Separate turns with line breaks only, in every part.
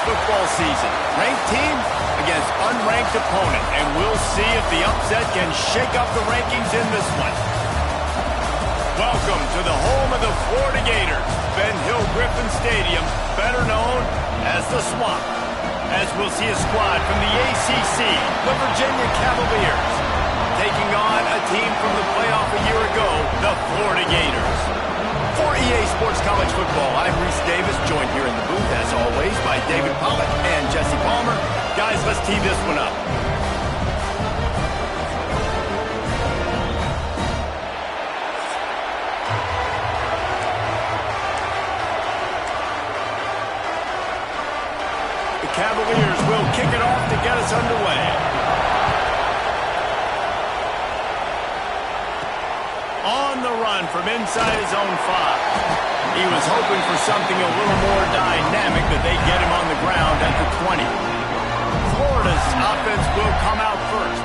football season. Ranked team against unranked opponent, and we'll see if the upset can shake up the rankings in this one. Welcome to the home of the Florida Gators, Ben Hill Griffin Stadium, better known as the Swamp, as we'll see a squad from the ACC, the Virginia Cavaliers, taking on a team from the playoff a year ago, the Florida Gators. For EA Sports College Football, I'm Reese Davis, joined here in the booth, as always, by David Pollack and Jesse Palmer. Guys, let's tee this one up. The Cavaliers will kick it off to get us underway. On the run from inside his own 5. He was hoping for something a little more dynamic, but they get him on the ground at the 20. Florida's offense will come out first.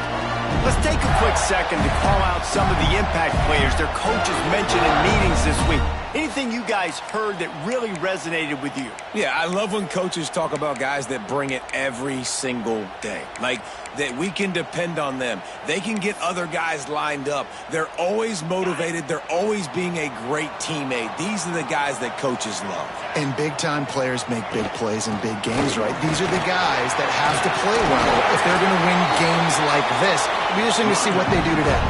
Let's take a quick second to call out some of the impact players their coaches mentioned in meetings this week. Anything you guys heard that really resonated with you?
Yeah, I love when coaches talk about guys that bring it every single day. Like, that we can depend on them. They can get other guys lined up. They're always motivated. They're always being a great teammate. These are the guys that coaches love.
And big-time players make big plays in big games, right? These are the guys that have to play well if they're going to win games like this. It'll be interesting to see what they do today.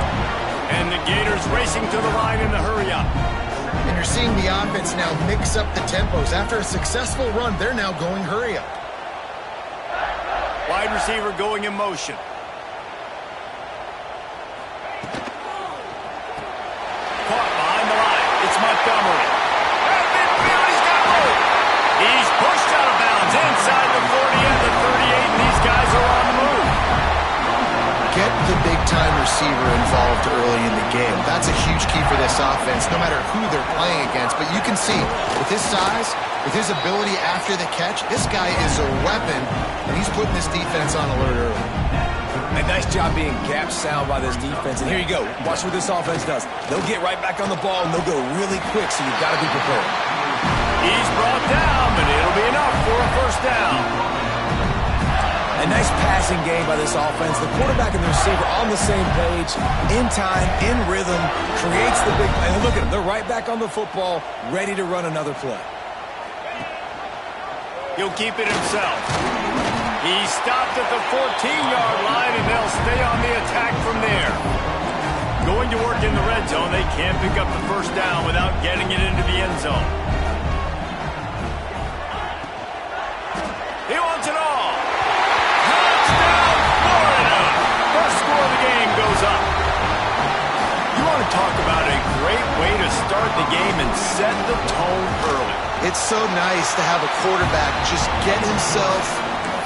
And the Gators racing to the line in the hurry-up.
And you're seeing the offense now mix up the tempos. After a successful run, they're now going hurry-up.
Wide receiver going in motion. Caught behind the line. It's Montgomery. At midfield, he's got room. He's pushed out of bounds inside the 40 and the 38, and these guys are on the move.
Get the big-time receiver involved early in the game. That's a huge key for this offense, no matter who they're playing against. But you can see, with his size, with his ability after the catch, this guy is a weapon, and he's putting this defense on alert early.
A nice job being gap sound by this defense. And here you go. Watch what this offense does. They'll get right back on the ball, and they'll go really quick, so you've got to be prepared.
He's brought down, but it'll be enough for a first down.
A nice passing game by this offense. The quarterback and the receiver on the same page, in time, in rhythm, creates the big play. And look at them. They're right back on the football, ready to run another play.
He'll keep it himself. He stopped at the 14-yard line, and they'll stay on the attack from there. Going to work in the red zone, they can't pick up the first down without getting it into the end zone. He wants it all. Touchdown, Florida! First score of the game goes up. You want to talk about a great way to start the game and set the tone early.
It's so nice to have a quarterback just get himself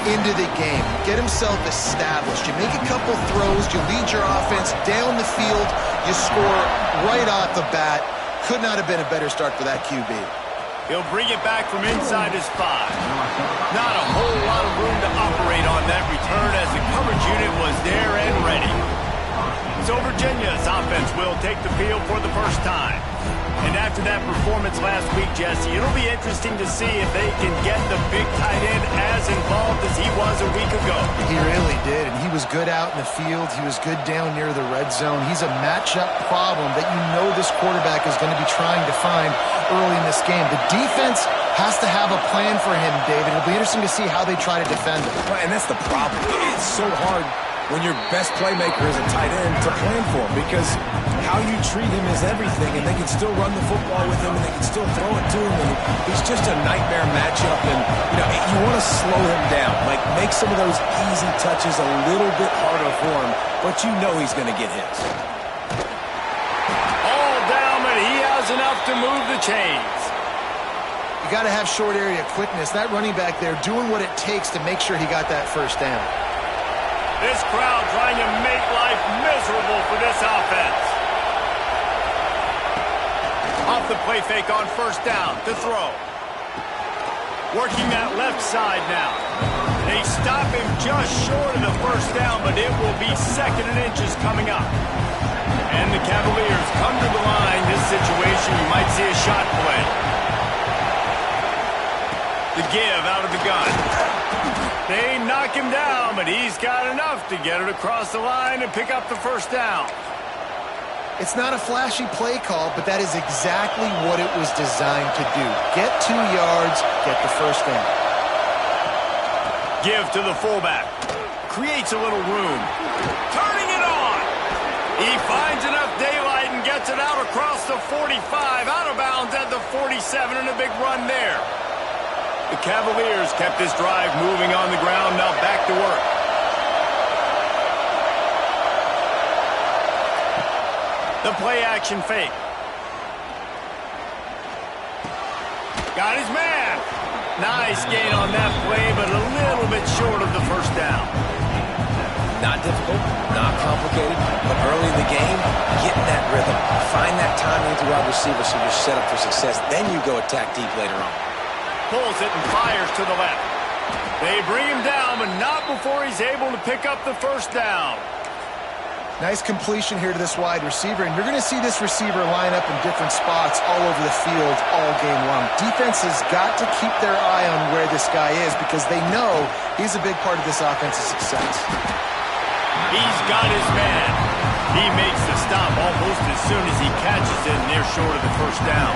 into the game, get himself established. You make a couple throws, you lead your offense down the field, you score right off the bat. Could not have been a better start for that QB.
He'll bring it back from inside his 5. Not a whole lot of room to operate on that return as the coverage unit was there and ready. So Virginia's offense will take the field for the first time. And after that performance last week, Jesse, it'll be interesting to see if they can get the big tight end as involved as he was a week ago.
He really did, and he was good out in the field. He was good down near the red zone. He's a matchup problem that you know this quarterback is going to be trying to find early in this game. The defense has to have a plan for him, David. It'll be interesting to see how they try to defend him.
Well, and that's the problem. It's so hard when your best playmaker is a tight end to plan for him, because how you treat him is everything, and they can still run the football with him, and they can still throw it to him, and he's just a nightmare matchup. And you want to slow him down, like make some of those easy touches a little bit harder for him, but you know he's going to get hits.
All down, but he has enough to move the chains.
You got to have short area quickness. That running back there doing what it takes to make sure he got that first down.
This crowd trying to make life miserable for this offense. Off the play fake on first down to throw. Working that left side now. They stop him just short of the first down, but it will be 2nd and inches coming up. And the Cavaliers come to the line. This situation, you might see a shot play. The give out of the gun. They knock him down, but he's got enough to get it across the line and pick up the first down.
It's not a flashy play call, but that is exactly what it was designed to do. Get 2 yards, get the first down.
Give to the fullback. Creates a little room. Turning it on. He finds enough daylight and gets it out across the 45, out of bounds at the 47, and a big run there. The Cavaliers kept this drive moving on the ground, now back to work. The play-action fake. Got his man. Nice gain on that play, but a little bit short of the first down.
Not difficult, not complicated, but early in the game, get in that rhythm. Find that timing with the wide receiver so you're set up for success. Then you go attack deep later on.
Pulls it and fires to the left. They bring him down, but not before he's able to pick up the first down.
Nice completion here to this wide receiver, and you're going to see this receiver line up in different spots all over the field all game long. Defense has got to keep their eye on where this guy is because they know he's a big part of this offensive success.
He's got his man. He makes the stop almost as soon as he catches it, and they're short of the first down.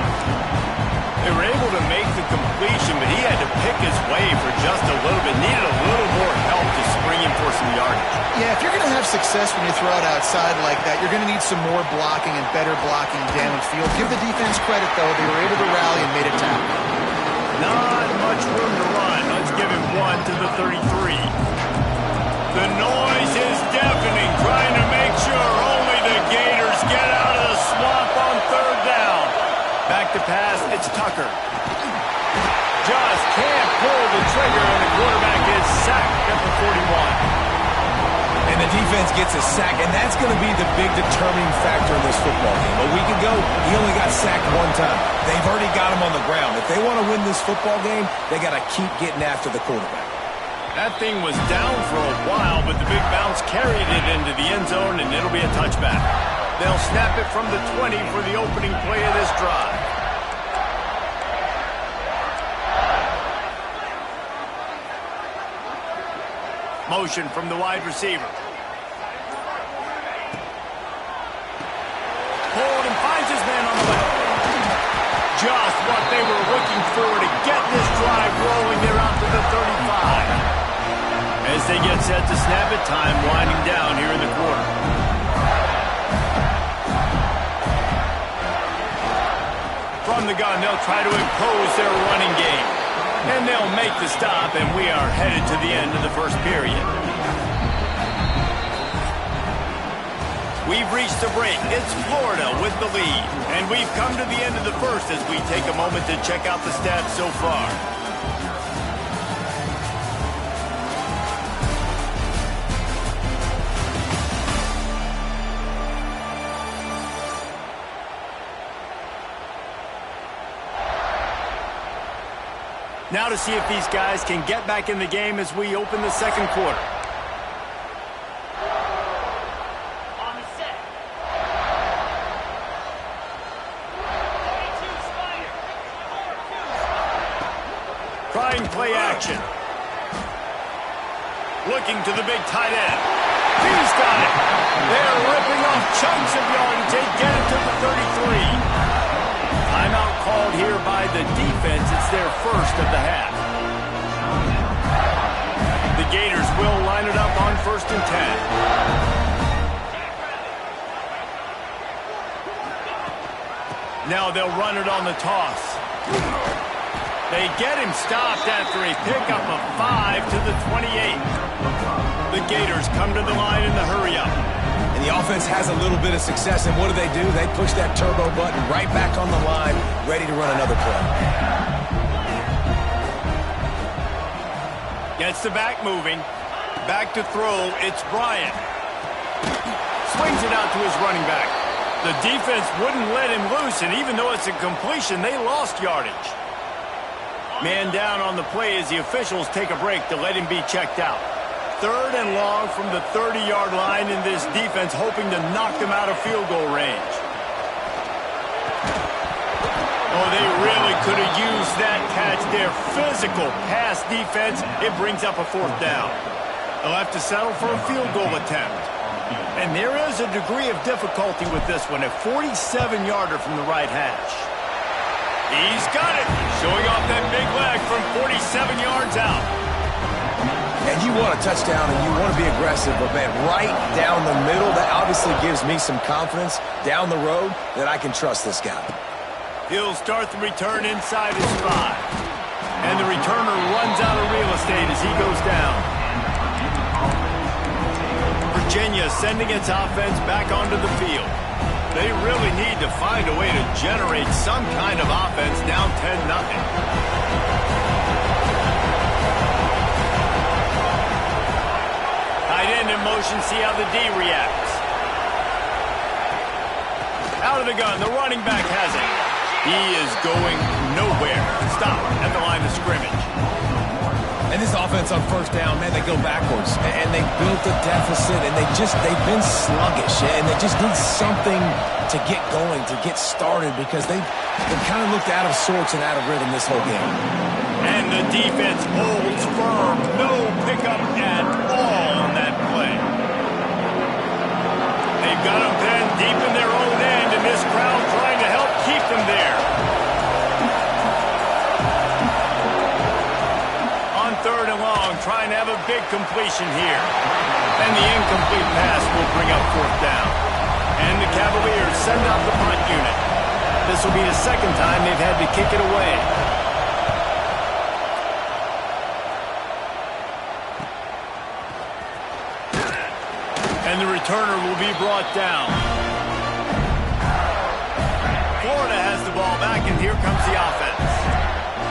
They were able to make the completion, but he had to pick his way for just a little bit. Needed a little more help to spring him for some yardage.
Yeah, if you're going to have success when you throw it outside like that, you're going to need some more blocking and better blocking downfield. Give the defense credit, though. They were able to rally and made a tackle.
Not much room to run. Let's give him 1 to the 33. The noise is deafening, trying to make sure only the Gators get out of the swamp on third down. Back to pass, it's Tucker. Just can't pull the trigger, and the quarterback is sacked at the 41.
And the defense gets a sack, and that's going to be the big determining factor in this football game. A week ago, he only got sacked 1 time. They've already got him on the ground. If they want to win this football game, they got to keep getting after the quarterback.
That thing was down for a while, but the big bounce carried it into the end zone, and it'll be a touchback. They'll snap it from the 20 for the opening play of this drive. Motion from the wide receiver. Hold and finds his man on the left. Just what they were looking for to get this drive rolling. They're out to the 35. As they get set to snap it, time winding down here in the quarter. From the gun, they'll try to impose their running game. And they'll make the stop, and we are headed to the end of the first period. We've reached the break. It's Florida with the lead. And we've come to the end of the first as we take a moment to check out the stats so far. Now to see if these guys can get back in the game as we open the second quarter.
On the set. 42 Spider.
Trying play action. Looking to the big tight end. He's got it. They're ripping off chunks of yardage. They get it to the 33. Timeout called here by the defense. It's their first of the half. The Gators will line it up on 1st and 10. Now they'll run it on the toss. They get him stopped after a pickup of 5 to the 28. The Gators come to the line in the hurry-up.
And the offense has a little bit of success, and what do? They push that turbo button right back on the line, ready to run another play.
Gets the back moving. Back to throw, it's Bryant. Swings it out to his running back. The defense wouldn't let him loose, and even though it's a completion, they lost yardage. Man down on the play as the officials take a break to let him be checked out. 3rd and long from the 30-yard line, in this defense hoping to knock them out of field goal range. Oh, they really could have used that catch there. Physical pass defense. It brings up a 4th down. They'll have to settle for a field goal attempt. And there is a degree of difficulty with this one, a 47-yarder from the right hash. He's got it, showing off that big leg from 47 yards out.
And you want a touchdown and you want to be aggressive, but man, right down the middle, that obviously gives me some confidence down the road that I can trust this guy.
He'll start the return inside his 5. And the returner runs out of real estate as he goes down. Virginia sending its offense back onto the field. They really need to find a way to generate some kind of offense down 10-0. Tight end in motion, see how the D reacts. Out of the gun, the running back has it. He is going nowhere. Stop at the line of scrimmage.
And this offense on 1st down, man, they go backwards. And they built a deficit, and they've been sluggish. And they just need something to get going, to get started, because they've kind of looked out of sorts and out of rhythm this whole game.
And the defense holds firm. No pickup at all on that play. They've got them pinned deep in their own end, and this crowd trying to help keep them there. On 3rd and long, trying to have a big completion here. And the incomplete pass will bring up 4th down. And the Cavaliers send out the punt unit. This will be the 2nd time they've had to kick it away. And the returner will be brought down. Florida has the ball back, and here comes the offense.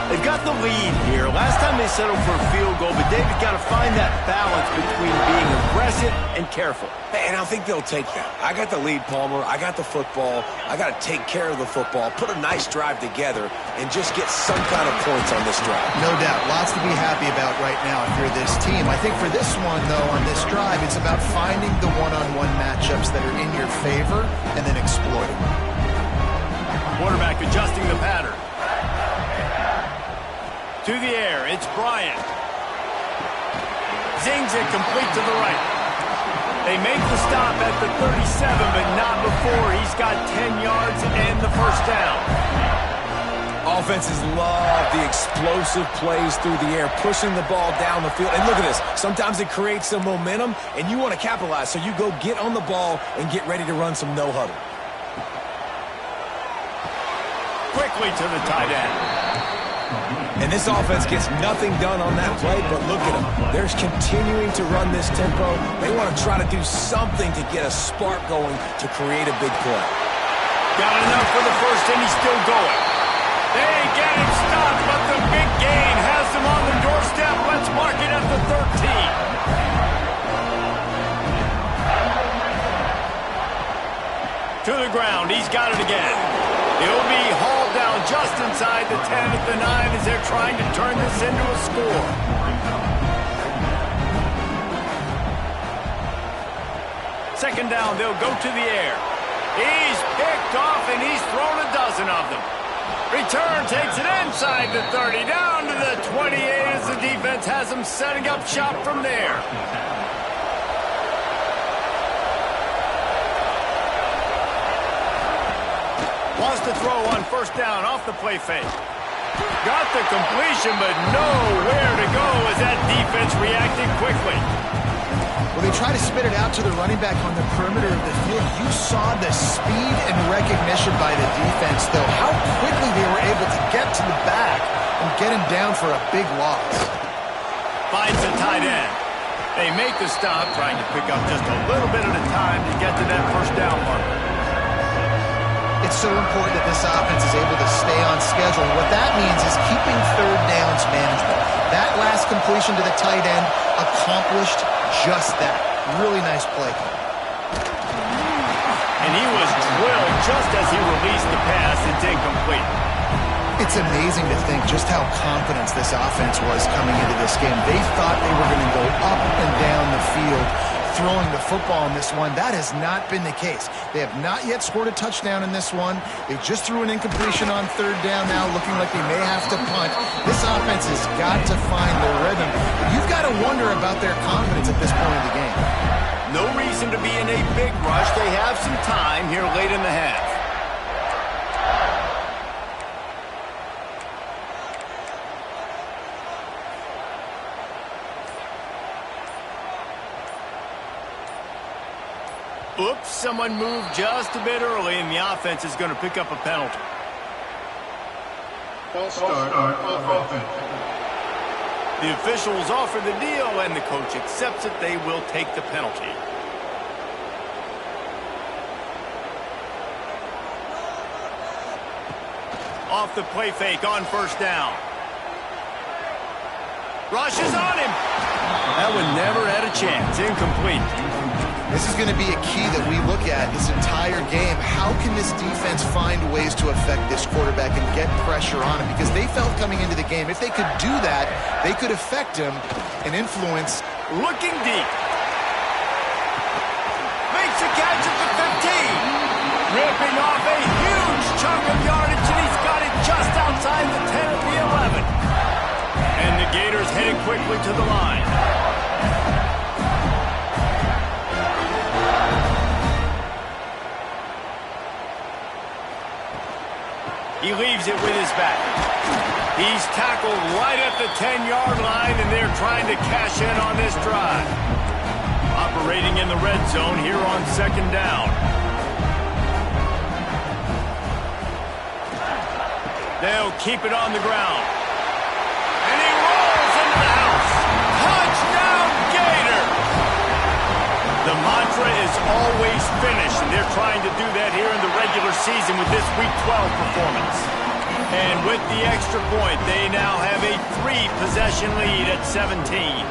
They've got the lead here. Last time they settled for a field goal, but David got to find that balance between being aggressive and careful.
And I think they'll take that. I got the lead, Palmer. I got the football. I got to take care of the football, put a nice drive together, and just get some kind of points on this drive.
No doubt. Lots to be happy about right now if you're this team. I think for this one, though, on this drive, it's about finding the one-on-one matchups that are in your favor and then exploiting them.
Quarterback adjusting the pattern. To the air, it's Bryant. Zings it complete to the right. They make the stop at the 37, but not before he's got 10 yards and the 1st down.
Offenses love the explosive plays through the air, pushing the ball down the field. And look at this. Sometimes it creates some momentum, and you want to capitalize. So you go get on the ball and get ready to run some no-huddle.
Quickly to the tight end.
And this offense gets nothing done on that play, but look at them. They're continuing to run this tempo. They want to try to do something to get a spark going to create a big play.
Got enough for the 1st, and he's still going. They get him stopped, but the big gain has them on the doorstep. Let's mark it at the 13. To the ground. He's got it again. He'll be hauled down just inside the 10 at the 9 as they're trying to turn this into a score. Second down, they'll go to the air. He's picked off, and he's thrown a dozen of them. Return takes it inside the 30, down to the 28 as the defense has them setting up shop from there. Wants to throw on 1st down off the play fake. Got the completion, but nowhere to go as that defense reacted quickly.
Well, they try to spit it out to the running back on the perimeter of the field. You saw the speed and recognition by the defense, though, how quickly they were able to get to the back and get him down for a big loss.
Finds the tight end. They make the stop, trying to pick up just a little bit at a time to get to that 1st down marker.
It's so important that this offense is able to stay on schedule. And what that means is keeping 3rd downs manageable. That last completion to the tight end accomplished just that. Really nice play.
And he was drilled just as he released the pass. It's incomplete.
It's amazing to think just how confident this offense was coming into this game. They thought they were going to go up and down the field throwing the football in this one. That has not been the case. They have not yet scored a touchdown in this one. They just threw an incompletion on third down now, looking like they may have to punt. This offense has got to find their rhythm. You've got to wonder about their confidence at this point in the game.
No reason to be in a big rush. They have some time here late in the half. Oops, someone moved just a bit early, and the offense is going to pick up a penalty.
False start on offense.
The officials offer the deal, and the coach accepts it. They will take the penalty. Off the play fake on first down. Rushes on him. That one never had a chance. Incomplete.
This is going to be a key that we look at this entire game. How can this defense find ways to affect this quarterback and get pressure on him? Because they felt coming into the game, if they could do that, they could affect him and influence.
Looking deep. Makes a catch at the 15. Ripping off a huge chunk of yardage, and he's got it just outside the 10 of the 11. And the Gators heading quickly to the line. He leaves it with his back. He's tackled right at the 10-yard line, and they're trying to cash in on this drive. Operating in the red zone here on second down. They'll keep it on the ground. And he rolls into the house. Touchdown, Gator! The mantra is always finish, and they're trying to do that here in the regular season with this Week 12 performance. And with the extra point, they now have a 3-possession lead at 17.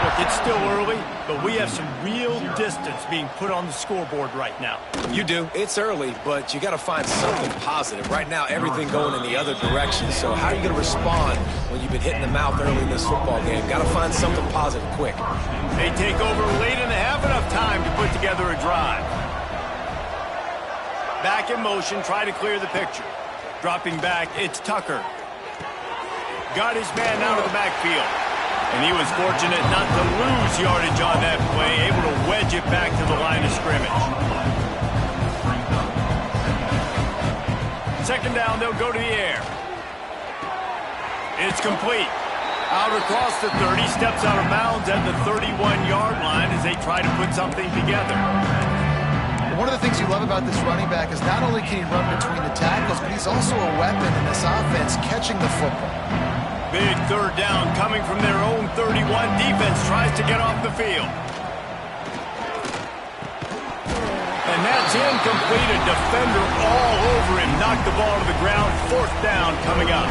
Look, it's still early, but we have some real distance being put on the scoreboard right now.
You do. It's early, but you got to find something positive. Right now, everything going in the other direction. So how are you going to respond when you've been hit in the mouth early in this football game? Got to find something positive quick.
They take over late in the half, enough time to put together a drive. Back in motion, try to clear the picture. Dropping back, it's Tucker. Got his man out of the backfield. And he was fortunate not to lose yardage on that play, able to wedge it back to the line of scrimmage. Second down, they'll go to the air. It's complete. Out across the 30, steps out of bounds at the 31-yard line as they try to put something together.
One of the things you love about this running back is not only can he run between the tackles, but he's also a weapon in this offense catching the football.
Big third down coming from their own 31. Defense tries to get off the field. And that's incomplete. A defender all over him. Knocked the ball to the ground. Fourth down coming up.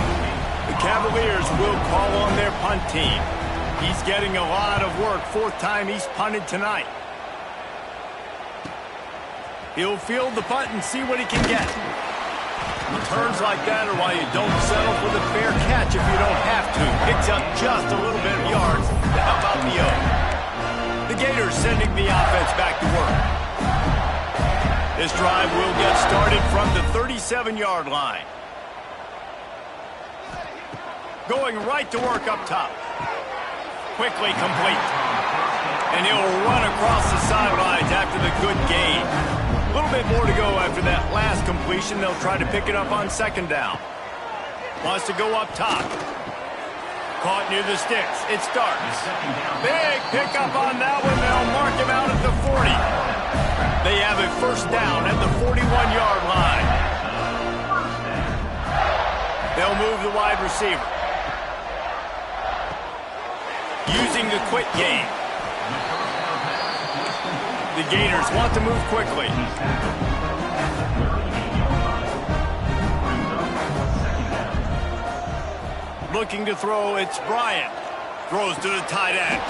The Cavaliers will call on their punt team. He's getting a lot of work. Fourth time he's punted tonight. He'll field the punt and see what he can get. Returns like that are why you don't settle for the fair catch if you don't have to. Picks up just a little bit of yards. How about the O? The Gators sending the offense back to work. This drive will get started from the 37-yard line. Going right to work up top. Quickly complete. And he'll run across the sidelines after the good gain. A little bit more to go after that last completion. They'll try to pick it up on second down. Wants to go up top. Caught near the sticks. It starts. Big pickup on that one. They'll mark him out at the 40. They have a first down at the 41-yard line. They'll move the wide receiver. Using the quick game. The Gators want to move quickly. Looking to throw, it's Bryant. Throws to the tight end.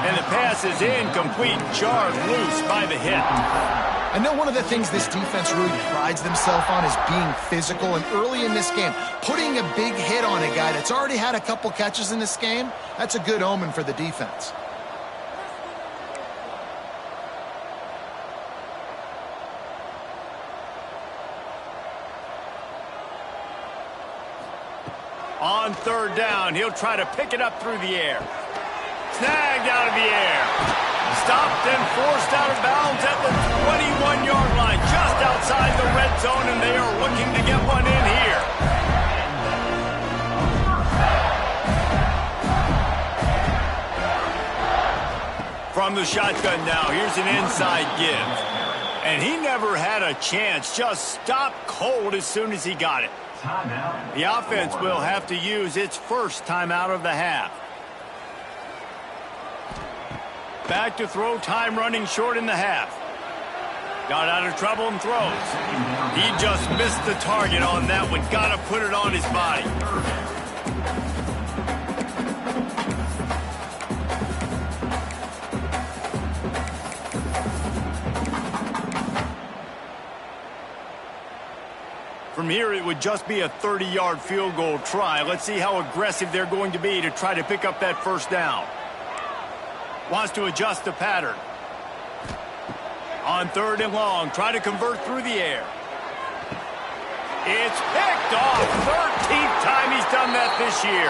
And the pass is incomplete, jarred loose by the hit.
I know one of the things this defense really prides themselves on is being physical, and early in this game, putting a big hit on a guy that's already had a couple catches in this game, that's a good omen for the defense.
on third down. He'll try to pick it up through the air. Snagged out of the air. Stopped and forced out of bounds at the 21-yard line, just outside the red zone, and they are looking to get one in here. From the shotgun now, here's an inside give. And he never had a chance, just stopped cold as soon as he got it. The offense will have to use its first timeout of the half. Back to throw, time running short in the half. Got out of trouble and throws. He just missed the target on that one. Got to put it on his body. From here, it would just be a 30-yard field goal try. Let's see how aggressive they're going to be to try to pick up that first down. Wants to adjust the pattern. On third and long, try to convert through the air. It's picked off. 13th time he's done that this year.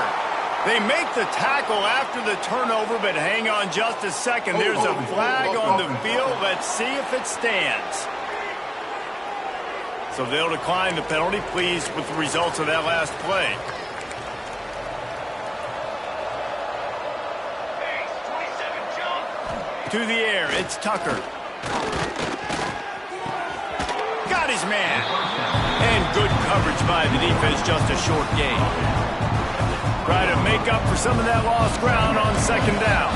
They make the tackle after the turnover, but hang on just a second. There's a flag on the field. Let's see if it stands. So they'll decline the penalty. Pleased with the results of that last play. To the air, it's Tucker. Got his man. And good coverage by the defense, just a short gain. Try to make up for some of that lost ground on second down.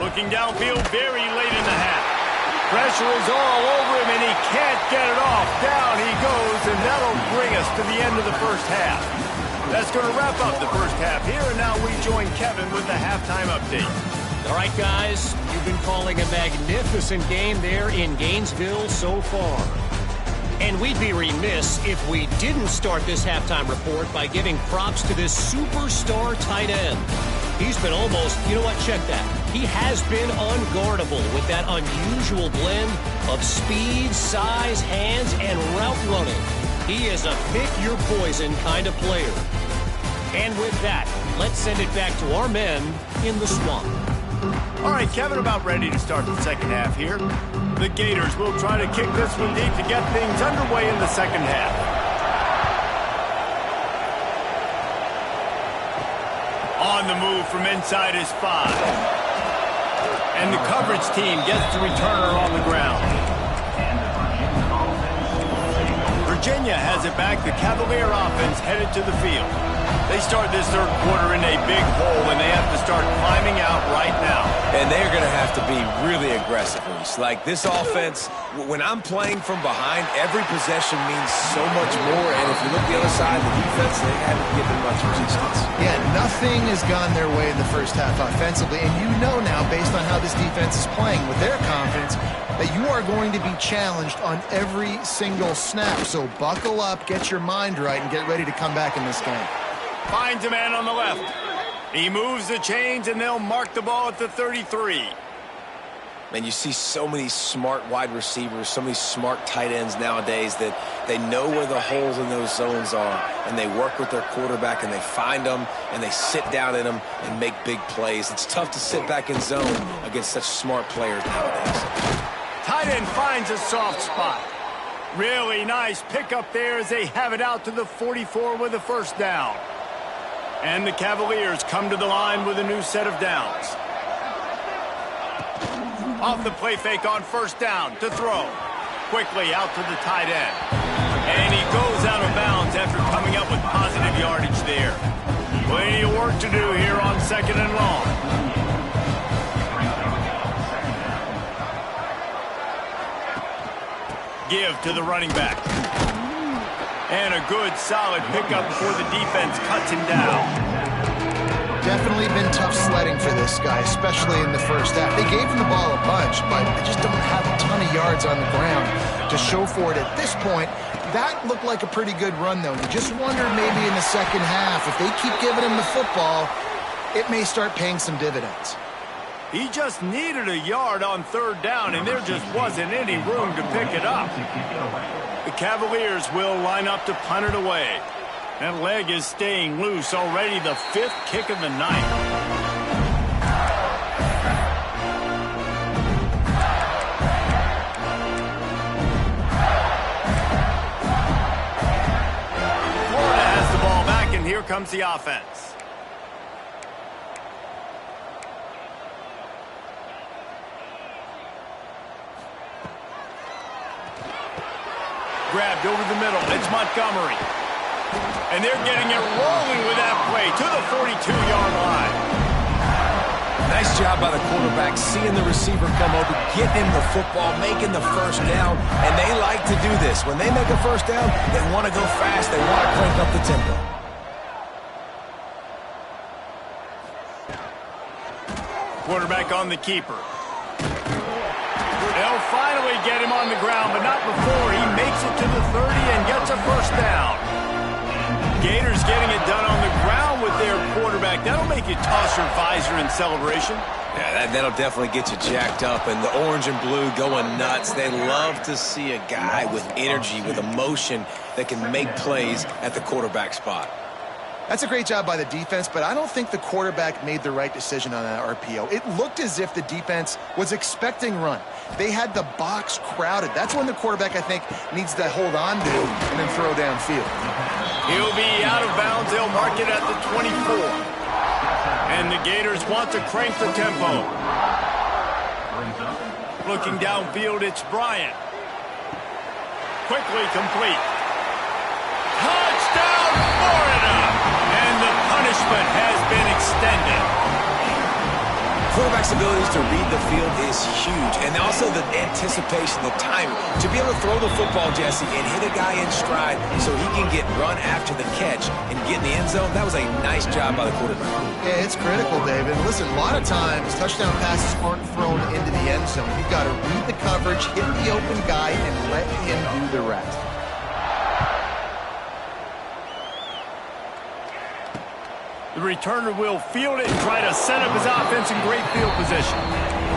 Looking downfield very late in the half. Pressure is all over him, and he can't get it off. Down he goes, and that'll bring us to the end of the first half. That's going to wrap up the first half here, and now we join Kevin with the halftime update.
All right, guys, you've been calling a magnificent game there in Gainesville so far. And we'd be remiss if we didn't start this halftime report by giving props to this superstar tight end. He's been almost, you know what, check that. He has been unguardable with that unusual blend of speed, size, hands, and route running. He is a pick-your-poison kind of player. And with that, let's send it back to our men in the swamp.
All right, Kevin, about ready to start the second half here. The Gators will try to kick this one deep to get things underway in the second half. On the move from inside his 5. And the coverage team gets the returner on the ground. Virginia has it back. The Cavalier offense headed to the field. They start this third quarter in a big hole, and they have to start climbing out right now.
And they're going to have to be really aggressive. Like this offense, when I'm playing from behind, every possession means so much more. And if you look the other side, the defense, they haven't given much resistance.
Yeah, nothing has gone their way in the first half offensively. And you know now, based on how this defense is playing with their confidence, that you are going to be challenged on every single snap. So buckle up, get your mind right, and get ready to come back in this game.
Finds a man on the left. He moves the chains, and they'll mark the ball at the 33.
Man, you see so many smart wide receivers, so many smart tight ends nowadays that they know where the holes in those zones are, and they work with their quarterback, and they find them, and they sit down in them and make big plays. It's tough to sit back in zone against such smart players nowadays.
Tight end finds a soft spot. Really nice pickup there as they have it out to the 44 with a first down. And the Cavaliers come to the line with a new set of downs. Off the play fake on first down to throw. Quickly out to the tight end. And he goes out of bounds after coming up with positive yardage there. Plenty of work to do here on second and long. Give to the running back. And a good, solid pickup before the defense cuts him down.
Definitely been tough sledding for this guy, especially in the first half. They gave him the ball a bunch, but they just don't have a ton of yards on the ground to show for it at this point. That looked like a pretty good run, though. You just wondered maybe in the second half, if they keep giving him the football, it may start paying some dividends.
He just needed a yard on third down, and there just wasn't any room to pick it up. The Cavaliers will line up to punt it away. That leg is staying loose, already the 5th kick of the night. Florida has the ball back, and here comes the offense. Grabbed over the middle. It's Montgomery. And they're getting it rolling with that play to the 42-yard line.
Nice job by the quarterback, seeing the receiver come over, getting him the football, making the first down, and they like to do this. When they make a first down, they want to go fast, they want to crank up the tempo.
Quarterback on the keeper. They'll finally get him on the ground, but not before he makes it to the 30 and gets a first down. Gators getting it done on the ground with their quarterback. That'll make you toss your visor in celebration.
Yeah, that'll definitely get you jacked up, and the orange and blue going nuts. They love to see a guy with energy, with emotion, that can make plays at the quarterback spot.
That's a great job by the defense, but I don't think the quarterback made the right decision on that RPO. It looked as if the defense was expecting run. They had the box crowded. That's when the quarterback, I think, needs to hold on to and then throw downfield.
He'll be out of bounds. They'll mark it at the 24. And the Gators want to crank the tempo. Looking downfield, it's Bryant. Quickly complete. Touchdown, Florida! And the punishment has been extended.
Quarterback's abilities to read the field is huge, and also the anticipation, the timing. To be able to throw the football, Jesse, and hit a guy in stride so he can get run after the catch and get in the end zone, that was a nice job by the quarterback.
Yeah, it's critical, David. Listen, a lot of times, touchdown passes aren't thrown into the end zone. You've got to read the coverage, hit the open guy, and let him do the rest.
The returner will field it and try to set up his offense in great field position.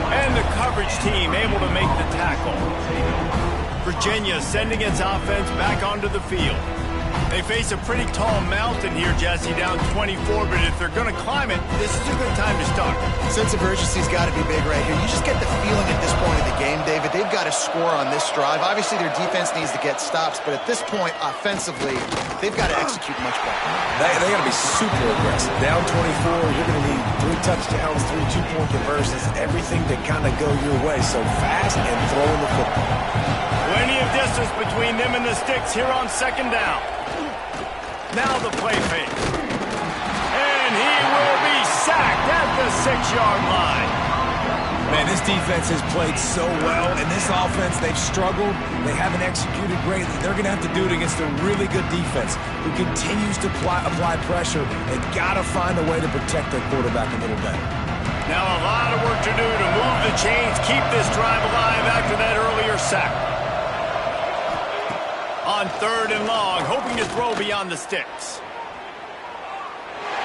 And the coverage team able to make the tackle. Virginia sending its offense back onto the field. They face a pretty tall mountain here, Jesse, down 24, but if they're going to climb it, this is a good time to start.
Sense of urgency's got to be big right here. You just get the feeling at this point of the game, David, they've got to score on this drive. Obviously, their defense needs to get stops, but at this point, offensively, they've got to execute much better.
They got to be super aggressive. Down 24, you're going to need 3 touchdowns, 3 two-point conversions, everything to kind of go your way. So fast and throwing the football.
Plenty of distance between them and the sticks here on second down. Now the play fake. And he will be sacked at the 6-yard line.
Man, this defense has played so well, and this offense, they've struggled. They haven't executed greatly. They're going to have to do it against a really good defense who continues to apply pressure. They've got to find a way to protect their quarterback a little better.
Now a lot of work to do to move the chains, keep this drive alive after that earlier sack. On third and long, hoping to throw beyond the sticks.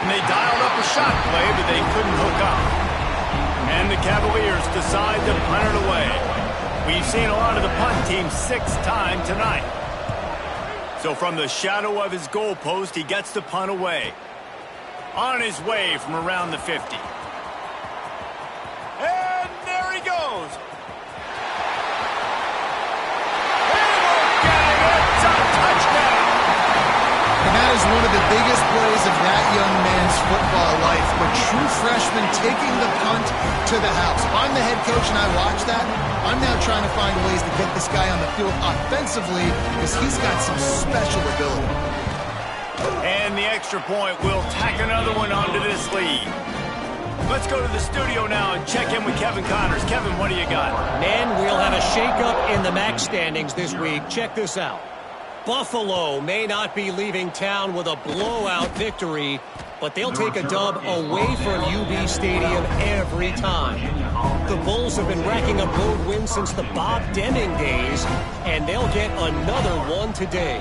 And they dialed up a shot play, but they couldn't hook up. And the Cavaliers decide to punt it away. We've seen a lot of the punt team 6 times tonight. So from the shadow of his goalpost, he gets the punt away. On his way from around the 50. And there he goes.
Is one of the biggest plays of that young man's football life. A true freshman taking the punt to the house. If I'm the head coach and I watch that, I'm now trying to find ways to get this guy on the field offensively because he's got some special ability.
And the extra point will tack another one onto this lead. Let's go to the studio now and check in with Kevin Connors. Kevin, what do you got?
Men, we'll have a shakeup in the MAC standings this week. Check this out. Buffalo may not be leaving town with a blowout victory, but they'll take a dub away from UB Stadium every time. The Bulls have been racking up road wins since the Bob Deming days, and they'll get another one today.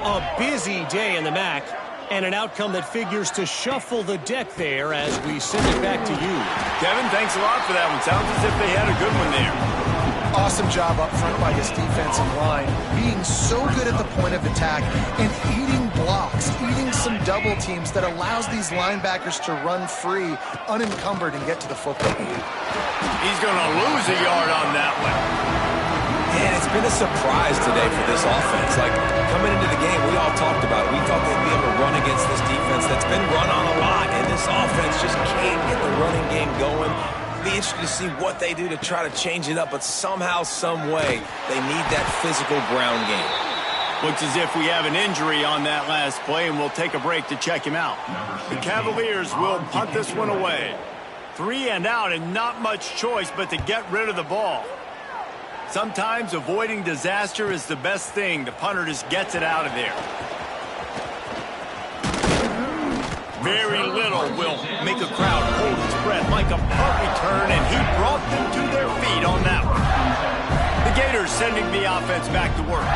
A busy day in the MAC. And an outcome that figures to shuffle the deck there as we send it back to you.
Kevin, thanks a lot for that one. Sounds as if they had a good one there.
Awesome job up front by this defensive line, being so good at the point of attack and eating blocks, eating some double teams that allows these linebackers to run free, unencumbered, and get to the football.
He's going to lose a yard on that one.
And it's been a surprise today for this offense. Like, coming into the game, we all talked about it. We thought they'd be able to run against this defense that's been run on a lot, and this offense just can't get the running game going. Be interested to see what they do to try to change it up, but somehow, some way, they need that physical ground game.
Looks as if we have an injury on that last play, and we'll take a break to check him out. The Cavaliers will punt this one away. 3 and out, and not much choice but to get rid of the ball. Sometimes avoiding disaster is the best thing. The punter just gets it out of there. Very little will make a crowd hold its breath like a punt return, and he brought them to their feet on that one. The Gators sending the offense back to work.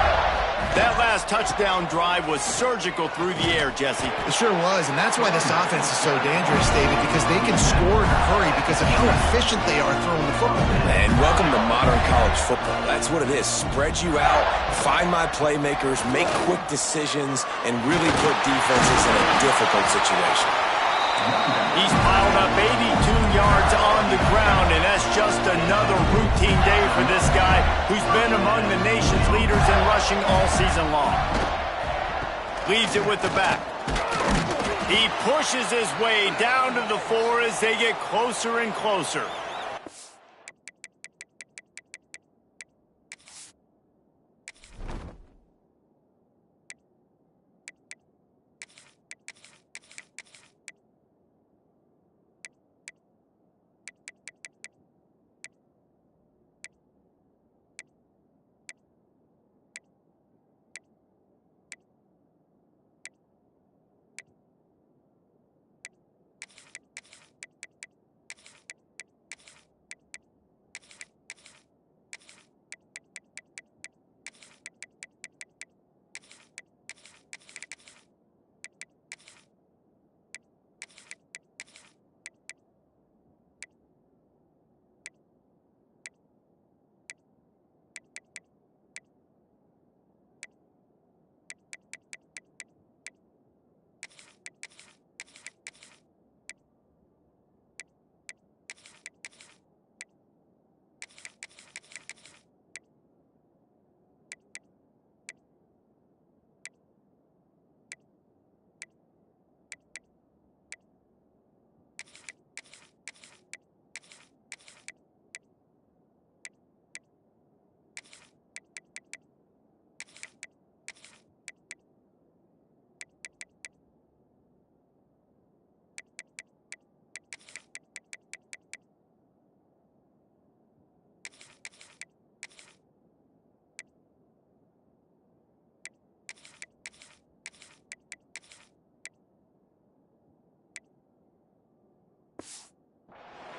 That last touchdown drive was surgical through the air, Jesse.
It sure was, and that's why this offense is so dangerous, David, because they can score in a hurry because of how efficient they are throwing the football.
And welcome to modern college football. That's what it is. Spread you out, find my playmakers, make quick decisions, and really put defenses in a difficult situation.
He's piled up 82 yards on the ground, and that's just another routine day for this guy who's been among the nation's leaders in rushing all season long. Leaves it with the back. He pushes his way down to the 4 as they get closer and closer.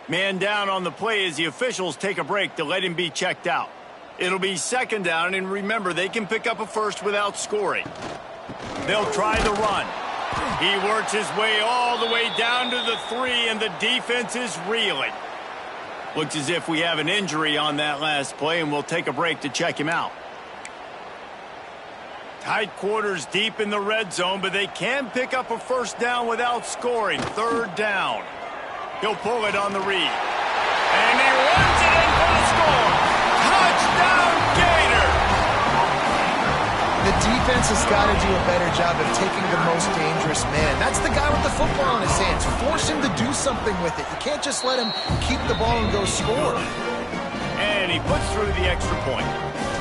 Man down on the play as the officials take a break to let him be checked out. It'll be second down, and remember, they can pick up a first without scoring. They'll try the run. He works his way all the way down to the 3, and the defense is reeling. Looks as if we have an injury on that last play, and we'll take a break to check him out. Tight quarters deep in the red zone, but they can pick up a first down without scoring. Third down. He'll pull it on the read. And he runs it in for the score. Touchdown, Gator!
The defense has got to do a better job of taking the most dangerous man. That's the guy with the football in his hands. Force him to do something with it. You can't just let him keep the ball and go score.
And he puts through the extra point.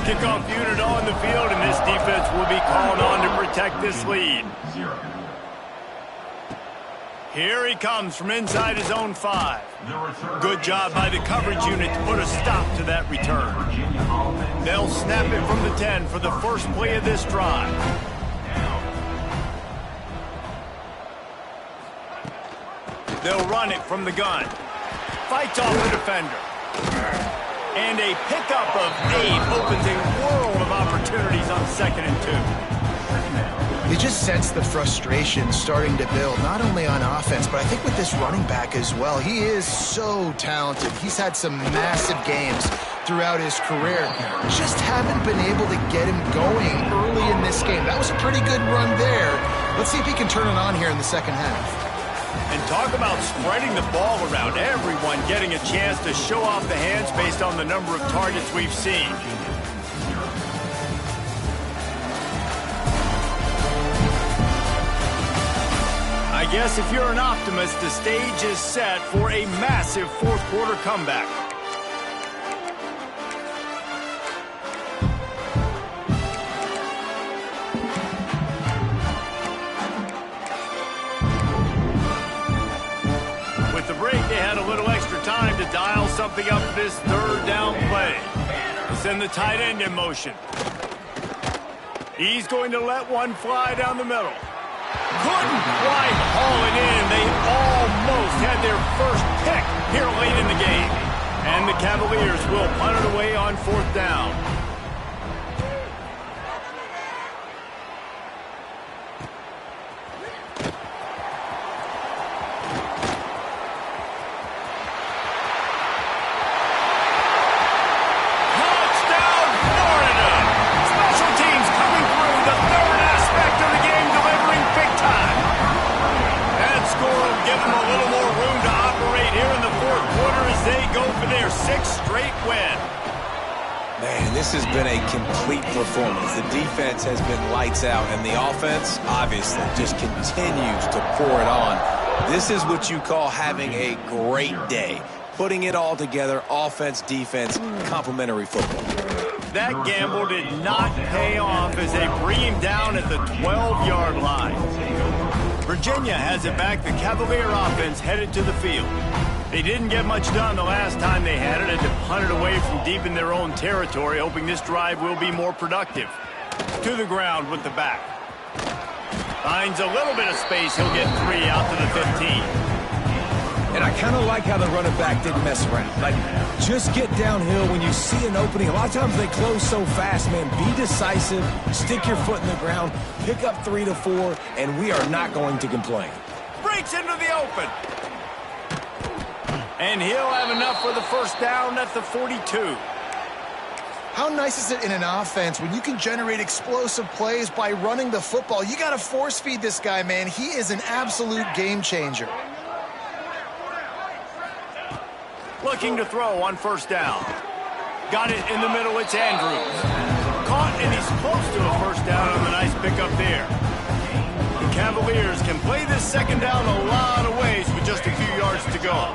Kickoff unit on the field, and this defense will be called on to protect this lead. Here he comes from inside his own 5. Good job by the coverage unit to put a stop to that return. They'll snap it from the 10 for the first play of this drive. They'll run it from the gun. Fights off the defender. And a pickup of 8 opens a world of opportunities on 2nd and 2.
They just sense the frustration starting to build, not only on offense, but I think with this running back as well. He is so talented. He's had some massive games throughout his career. Just haven't been able to get him going early in this game. That was a pretty good run there. Let's see if he can turn it on here in the second half.
And talk about spreading the ball around. Everyone getting a chance to show off the hands based on the number of targets we've seen. I guess if you're an optimist, the stage is set for a massive fourth quarter comeback. With the break, they had a little extra time to dial something up for this third down play. They send the tight end in motion. He's going to let one fly down the middle. Couldn't quite haul it in. They almost had their first pick here late in the game. And the Cavaliers will punt it away on fourth down. Touchdown, Florida! Special teams coming through, the third aspect of the game, delivering big time. That score will give them a little more room to operate here in the fourth quarter as they go for their sixth straight win.
Man, this has been a complete performance. The defense has been lights out, and the offense, obviously, just continues to pour it on. This is what you call having a great day. Putting it all together, offense, defense, complementary football.
That gamble did not pay off as they bring him down at the 12-yard line. Virginia has it back. The Cavalier offense headed to the field. They didn't get much done the last time they had it, and to punt it away from deep in their own territory, hoping this drive will be more productive. To the ground with the back. Finds a little bit of space. He'll get 3 out to the 15.
And I kind of like how the running back didn't mess around. Like, just get downhill when you see an opening. A lot of times they close so fast, man. Be decisive, stick your foot in the ground, pick up 3 to 4, and we are not going to complain.
Breaks into the open. And he'll have enough for the first down at the 42.
How nice is it in an offense when you can generate explosive plays by running the football? You got to force feed this guy, man. He is an absolute game changer.
Looking to throw on first down. Got it in the middle, it's Andrews. Caught, and he's close to a first down on the nice pickup there. The Cavaliers can play this second down a lot of ways with just a few yards to go.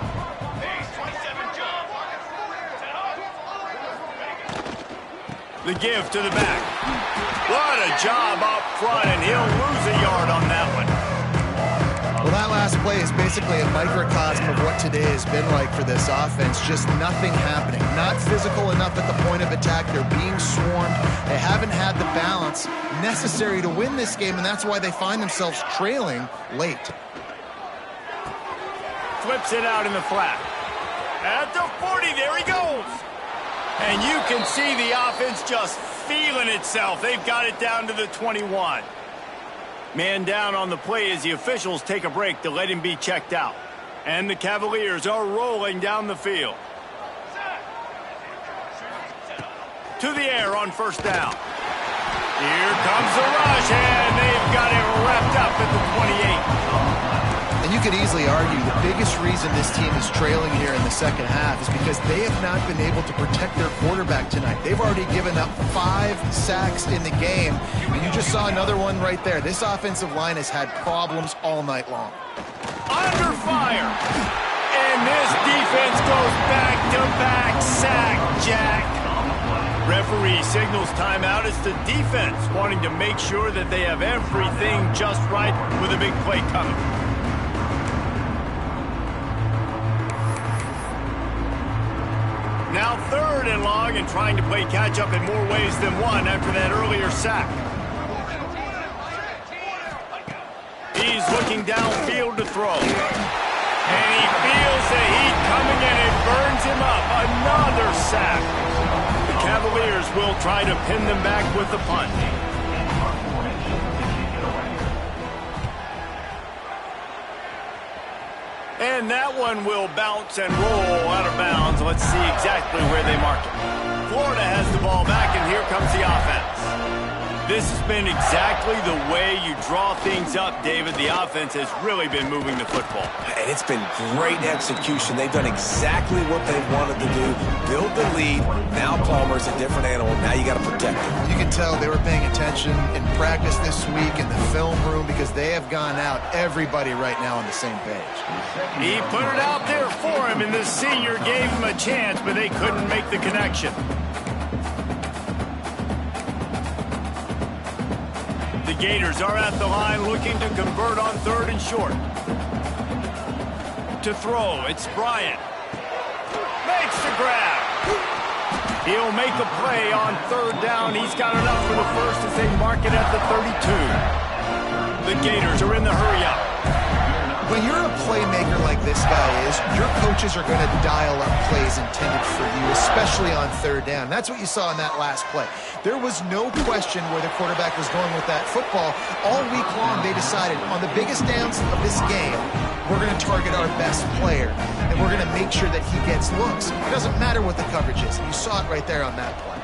The give to the back. What a job up front, and he'll lose a yard on that one.
Well, that last play is basically a microcosm of what today has been like for this offense. Just nothing happening. Not physical enough at the point of attack. They're being swarmed. They haven't had the balance necessary to win this game, and that's why they find themselves trailing late.
Flips it out in the flat. At the 40, there he goes. And you can see the offense just feeling itself. They've got it down to the 21. Man down on the play as the officials take a break to let him be checked out. And the Cavaliers are rolling down the field. To the air on first down. Here comes the rush, and they've got it wrapped up at the 28.
And you could easily argue the biggest reason this team is trailing here in the second half is because they have not been able to protect their quarterback tonight. They've already given up 5 sacks in the game, and you just saw another one right there. This offensive line has had problems all night long.
Under fire. And this defense goes back-to-back sack, Jack. Referee signals timeout. It's the defense wanting to make sure that they have everything just right with a big play coming. Now 3rd and long, and trying to play catch-up in more ways than one after that earlier sack. He's looking downfield to throw. And he feels the heat coming, and it burns him up. Another sack. The Cavaliers will try to pin them back with the punt. And that one will bounce and roll out of bounds. Let's see exactly where they mark it. Florida has the ball back, and here comes the offense. This has been exactly the way you draw things up, David. The offense has really been moving the football.
And it's been great execution. They've done exactly what they've wanted to do. Build the lead. Now Palmer's a different animal. Now you got to protect him.
You can tell they were paying attention in practice this week in the film room because they have gone out, everybody right now on the same page.
He put it out there for him, and the senior gave him a chance, but they couldn't make the connection. The Gators are at the line looking to convert on 3rd and short. To throw, it's Bryant. Makes the grab. He'll make a play on 3rd down. He's got enough for the first as they mark it at the 32. The Gators are in the hurry-up.
When you're a playmaker like this guy is, your coaches are going to dial up plays intended for you, especially on 3rd down. That's what you saw in that last play. There was no question where the quarterback was going with that football. All week long, they decided on the biggest downs of this game, we're going to target our best player, and we're going to make sure that he gets looks. It doesn't matter what the coverage is. You saw it right there on that play.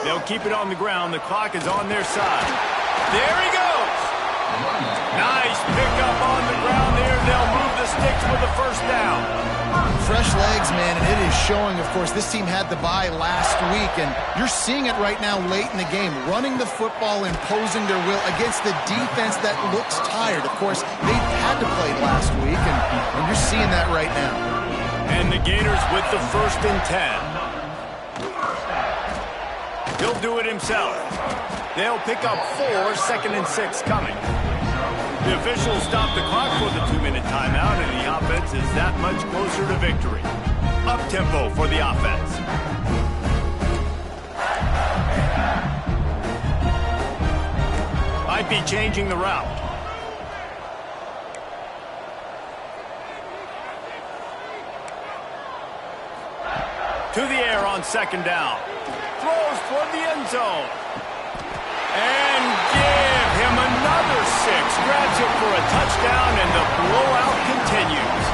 They'll keep it on the ground. The clock is on their side. There he goes. Nice pickup on the ground there. They'll move the sticks for the first down.
Fresh legs, man, and it is showing, of course, this team had the bye last week, and you're seeing it right now late in the game, running the football, imposing their will against the defense that looks tired. Of course, they had to play last week, and you're seeing that right now.
And the Gators with the 1st and 10. He'll do it himself. They'll pick up 4, 2nd and 6 coming. The officials stop the clock for the 2-minute timeout, and the offense is that much closer to victory. Up-tempo for the offense. Might be changing the route. To the air on 2nd down. Throws toward the end zone. And give him another 6. Grabs it for a touchdown, and the blowout continues.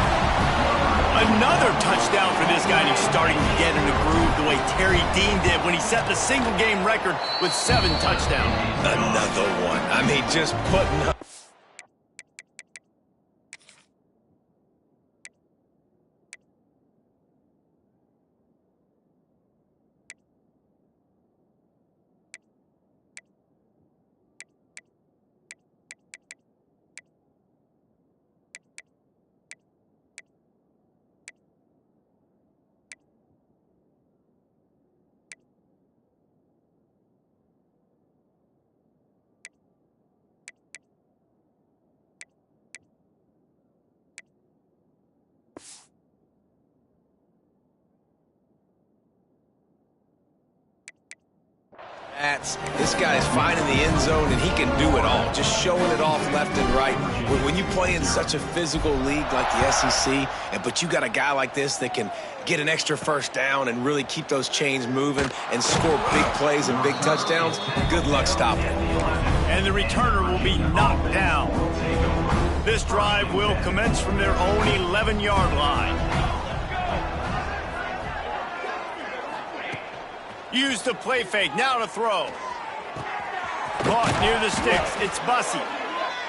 Another touchdown for this guy, and he's starting to get in a groove the way Terry Dean did when he set the single-game record with 7 touchdowns.
Another one. I mean, just putting up. This guy's finding the end zone, and he can do it all, just showing it off left and right. When you play in such a physical league like the SEC, but you got a guy like this that can get an extra 1st down and really keep those chains moving and score big plays and big touchdowns, good luck stopping it.
And the returner will be knocked down. This drive will commence from their own 11-yard line. Use the play fake, now to throw. Caught near the sticks, it's Bussey.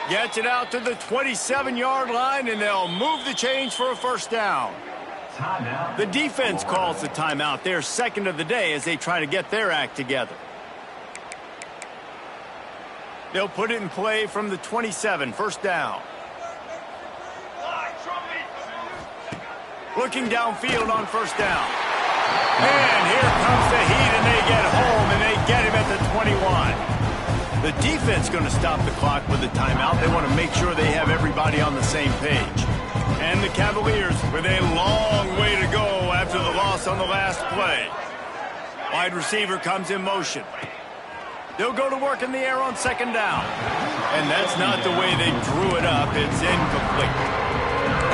Gets it out to the 27-yard line, and they'll move the chains for a 1st down. The defense calls the timeout, their 2nd of the day as they try to get their act together. They'll put it in play from the 27, 1st down. Looking downfield on 1st down. And here comes the heat, and they get home, and they get him at the 21. The defense going to stop the clock with a timeout. They want to make sure they have everybody on the same page. And the Cavaliers with a long way to go after the loss on the last play. Wide receiver comes in motion. They'll go to work in the air on 2nd down. And that's not the way they drew it up. It's incomplete.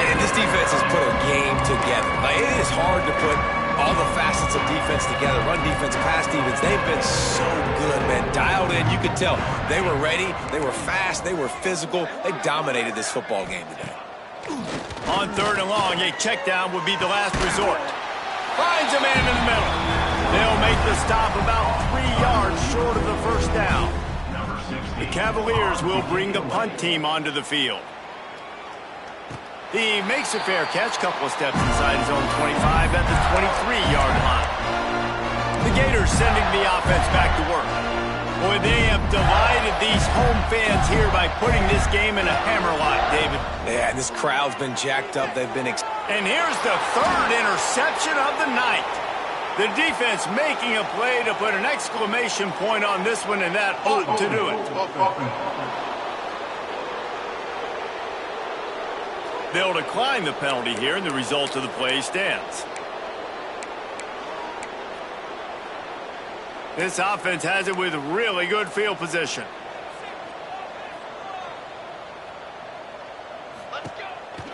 And this defense has put a game together. Like, it is hard to put all the facets of defense together. Run defense, pass defense. They've been so good, man. Dialed in. You could tell they were ready. They were fast. They were physical. They dominated this football game today.
On 3rd and long, a check down would be the last resort. Finds a man in the middle. They'll make the stop about 3 yards short of the first down. The Cavaliers will bring the punt team onto the field. He makes a fair catch, couple of steps inside his own 25 at the 23-yard line. The Gators sending the offense back to work. Boy, they have delighted these home fans here by putting this game in a hammerlock, David.
Yeah, this crowd's been jacked up. They've been...
And here's the 3rd interception of the night. The defense making a play to put an exclamation point on this one, and that ought to do it. They'll decline the penalty here, and the result of the play stands. This offense has it with really good field position.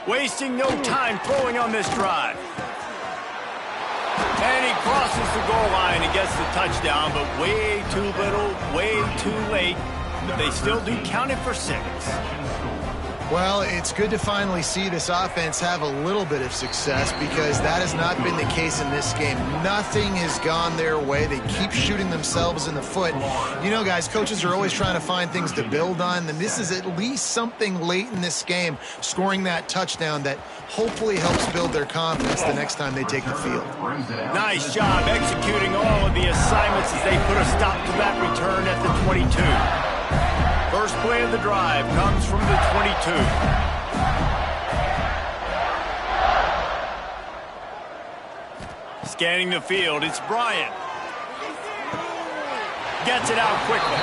Wasting no time throwing on this drive. And he crosses the goal line and gets the touchdown, but way too little, way too late. But they still do count it for 6.
Well, it's good to finally see this offense have a little bit of success because that has not been the case in this game. Nothing has gone their way. They keep shooting themselves in the foot. You know, guys, coaches are always trying to find things to build on, and this is at least something late in this game, scoring that touchdown that hopefully helps build their confidence the next time they take the field.
Nice job executing all of the assignments as they put a stop to that return at the 22. First play of the drive comes from the 22. Scanning the field, it's Bryant. Gets it out quickly.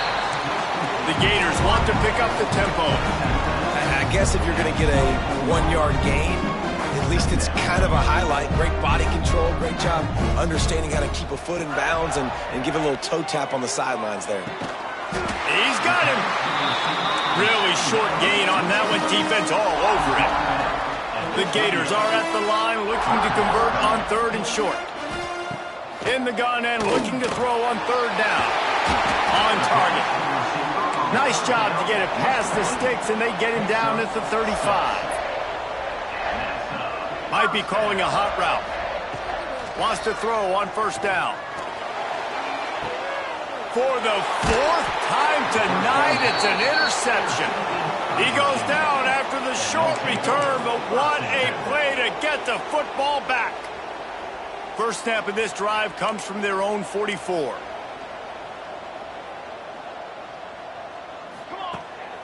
The Gators want to pick up the tempo.
I guess if you're going to get a 1-yard gain, at least it's kind of a highlight. Great body control, great job understanding how to keep a foot in bounds and give a little toe tap on the sidelines there.
He's got him. Really short gain on that one. Defense all over it. The Gators are at the line looking to convert on 3rd and short. In the gun and looking to throw on 3rd down. On target. Nice job to get it past the sticks, and they get him down at the 35. Might be calling a hot route. Wants to throw on 1st down. For the 4th time tonight, it's an interception. He goes down after the short return, but what a play to get the football back. First snap of this drive comes from their own 44.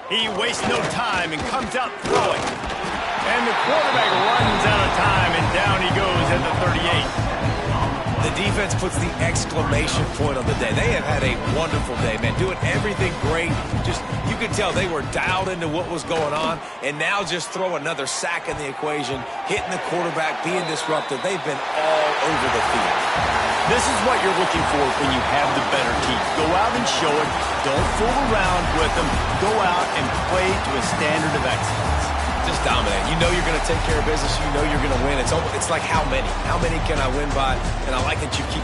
He wastes no time and comes out throwing. And the quarterback runs out of time, and down he goes at the 38.
The defense puts the exclamation point on the day. They have had a wonderful day, man, doing everything great. Just, you could tell they were dialed into what was going on, and now just throw another sack in the equation, hitting the quarterback, being disruptive. They've been all over the field.
This is what you're looking for when you have the better team. Go out and show it. Don't fool around with them. Go out and play to a standard of excellence.
Just dominate. You know you're going to take care of business. You know you're going to win. It's like how many? How many can I win by? And I like that you keep